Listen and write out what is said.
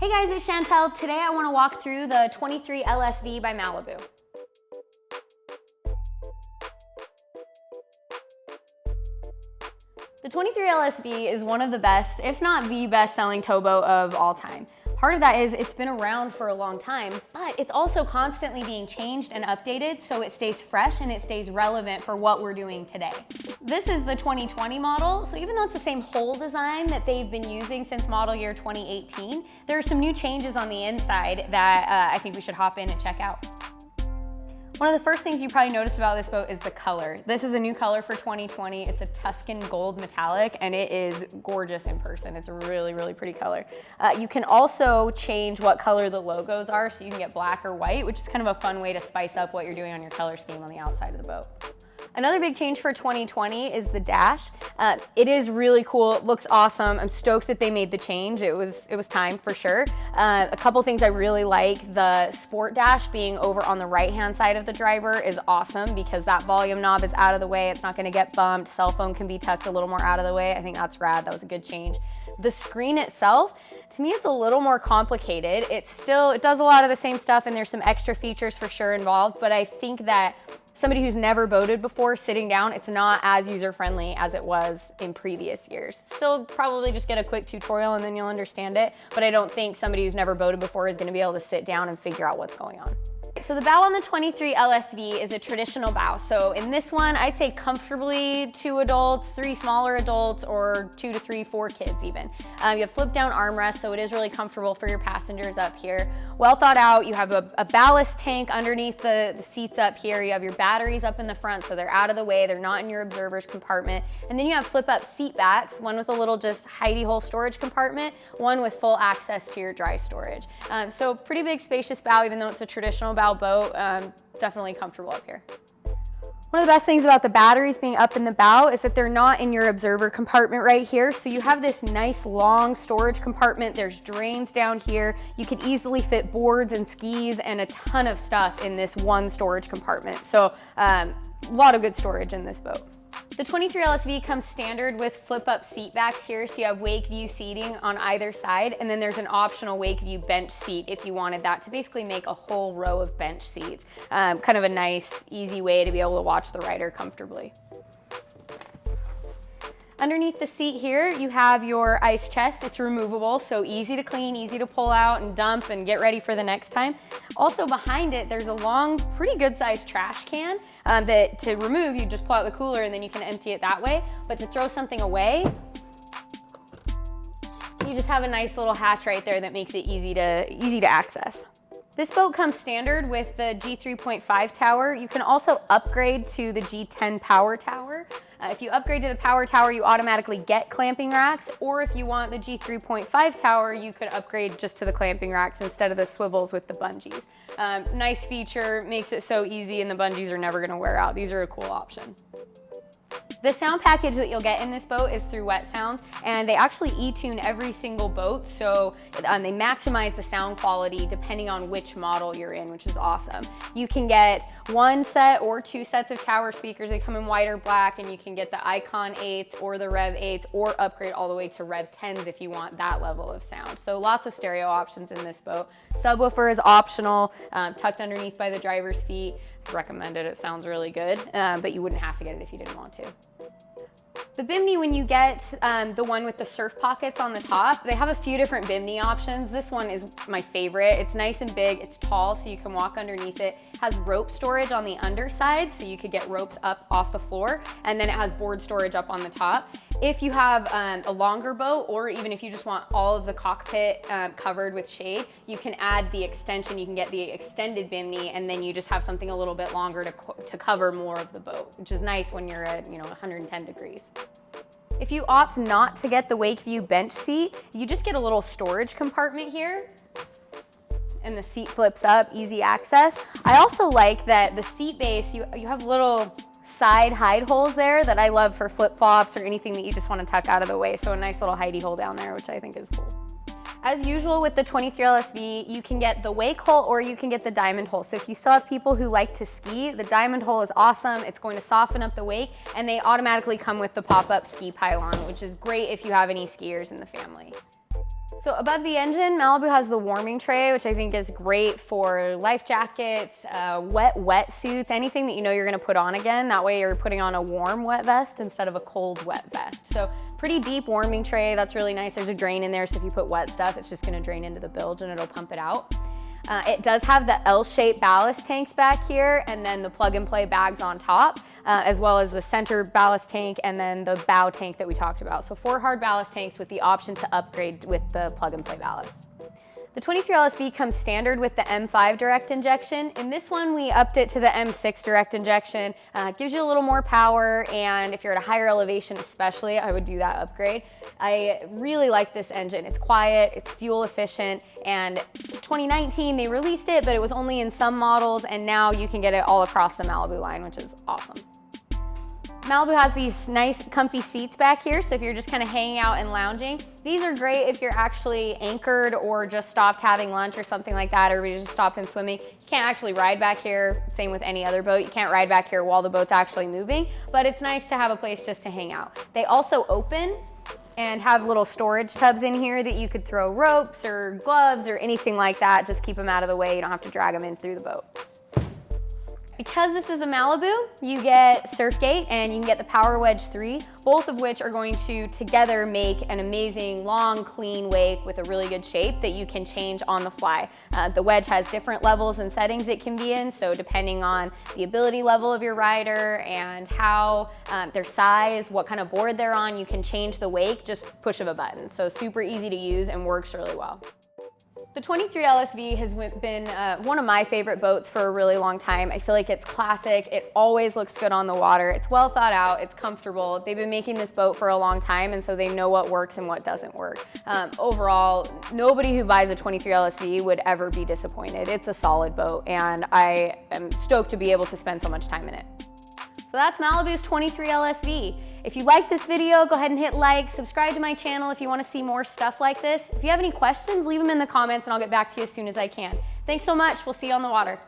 Hey guys, it's Chantel. Today I want to walk through the 23 LSV by Malibu. The 23 LSV is one of the best, if not the best selling towboat of all time. Part of that is it's been around for a long time, but it's also constantly being changed and updated so it stays fresh and it stays relevant for what we're doing today. This is the 2020 model, so even though it's the same hull design that they've been using since model year 2018, there are some new changes on the inside that I think we should hop in and check out. One of the first things you probably noticed about this boat is the color. This is a new color for 2020. It's a Tuscan gold metallic and it is gorgeous in person. It's a really, really pretty color. You can also change what color the logos are, so you can get black or white, which is kind of a fun way to spice up what you're doing on your color scheme on the outside of the boat. Another big change for 2020 is the dash. It is really cool, it looks awesome. I'm stoked that they made the change. It was time for sure. A couple things I really like, the sport dash being over on the right-hand side of the driver is awesome because that volume knob is out of the way. It's not gonna get bumped. Cell phone can be tucked a little more out of the way. I think that's rad, that was a good change. The screen itself, to me, it's a little more complicated. It does a lot of the same stuff and there's some extra features for sure involved, but I think that somebody who's never boated before, sitting down, it's not as user-friendly as it was in previous years. Still probably just get a quick tutorial and then you'll understand it, but I don't think somebody who's never boated before is gonna be able to sit down and figure out what's going on. So the bow on the 23 LSV is a traditional bow. So in this one, I'd say comfortably 2 adults, 3 smaller adults, or 2 to 3, 4 kids even. You have flip down armrests, so it is really comfortable for your passengers up here. Well thought out, you have a ballast tank underneath the seats up here. You have your batteries up in the front, so they're out of the way. They're not in your observer's compartment. And then you have flip up seat backs, one with a little just hidey hole storage compartment, one with full access to your dry storage. So pretty big spacious bow, even though it's a traditional bow boat, definitely comfortable up here. One of the best things about the batteries being up in the bow is that they're not in your observer compartment right here. So you have this nice long storage compartment. There's drains down here. You could easily fit boards and skis and a ton of stuff in this one storage compartment. So a lot of good storage in this boat. The 23 LSV comes standard with flip-up seat backs here, so you have wake view seating on either side, and then there's an optional wake view bench seat if you wanted that to basically make a whole row of bench seats. Kind of a nice, easy way to be able to watch the rider comfortably. Underneath the seat here, you have your ice chest. It's removable, so easy to clean, easy to pull out and dump and get ready for the next time. Also behind it, there's a long, pretty good sized trash can that to remove, you just pull out the cooler and then you can empty it that way. But to throw something away, you just have a nice little hatch right there that makes it easy to access. This boat comes standard with the G3.5 tower. You can also upgrade to the G10 power tower. If you upgrade to the power tower, you automatically get clamping racks, or if you want the G3.5 tower, you could upgrade just to the clamping racks instead of the swivels with the bungees. Nice feature, makes it so easy, and the bungees are never gonna wear out. These are a cool option. The sound package that you'll get in this boat is through Wet Sounds, and they actually e-tune every single boat, so they maximize the sound quality depending on which model you're in, which is awesome. You can get 1 set or 2 sets of tower speakers. They come in white or black, and you can get the Icon 8s or the Rev 8s, or upgrade all the way to Rev 10s if you want that level of sound. So lots of stereo options in this boat. Subwoofer is optional, tucked underneath by the driver's feet. Recommend it, it sounds really good, but you wouldn't have to get it if you didn't want to. The bimini, when you get the one with the surf pockets on the top, they have a few different bimini options. This one is my favorite. It's nice and big, it's tall, so you can walk underneath it. It has rope storage on the underside, so you could get ropes up off the floor, and then it has board storage up on the top. If you have a longer boat, or even if you just want all of the cockpit covered with shade, you can add the extension. You can get the extended bimini, and then you just have something a little bit longer to cover more of the boat, which is nice when you're at 110 degrees. If you opt not to get the Wakeview bench seat, you just get a little storage compartment here, and the seat flips up, easy access. I also like that the seat base, you have little side hide holes there that I love for flip-flops or anything that you just want to tuck out of the way. So a nice little hidey hole down there, which I think is cool. As usual with the 23 LSV, you can get the wake hole or you can get the diamond hole. So if you still have people who like to ski, the diamond hole is awesome. It's going to soften up the wake, and they automatically come with the pop-up ski pylon, which is great if you have any skiers in the family. So above the engine, Malibu has the warming tray, which I think is great for life jackets, wet suits, anything that you know you're gonna put on again. That way you're putting on a warm wet vest instead of a cold wet vest. So pretty deep warming tray, that's really nice. There's a drain in there, so if you put wet stuff, it's just gonna drain into the bilge and it'll pump it out. It does have the L-shaped ballast tanks back here and then the plug and play bags on top, as well as the center ballast tank and then the bow tank that we talked about. So 4 hard ballast tanks with the option to upgrade with the plug and play ballast. The 23 LSV comes standard with the M5 direct injection. In this one, we upped it to the M6 direct injection. It gives you a little more power, and if you're at a higher elevation especially, I would do that upgrade. I really like this engine. It's quiet, it's fuel efficient, and 2019 they released it, but it was only in some models, and now you can get it all across the Malibu line, which is awesome. Malibu has these nice comfy seats back here, so if you're just kind of hanging out and lounging, these are great if you're actually anchored or just stopped having lunch or something like that, or you just stopped in swimming. You can't actually ride back here, same with any other boat. You can't ride back here while the boat's actually moving, but it's nice to have a place just to hang out. They also open and have little storage tubs in here that you could throw ropes or gloves or anything like that. Just keep them out of the way. You don't have to drag them in through the boat. Because this is a Malibu, you get Surf Gate and you can get the Power Wedge 3, both of which are going to together make an amazing, long, clean wake with a really good shape that you can change on the fly. The wedge has different levels and settings it can be in, so depending on the ability level of your rider and how their size, what kind of board they're on, you can change the wake, just push of a button. So super easy to use and works really well. The 23 LSV has been one of my favorite boats for a really long time. I feel like it's classic. It always looks good on the water. It's well thought out. It's comfortable. They've been making this boat for a long time, and so they know what works and what doesn't work. Overall, nobody who buys a 23 LSV would ever be disappointed. It's a solid boat, and I am stoked to be able to spend so much time in it. So that's Malibu's 23 LSV. If you like this video, go ahead and hit like, subscribe to my channel if you want to see more stuff like this. If you have any questions, leave them in the comments and I'll get back to you as soon as I can. Thanks so much. We'll see you on the water.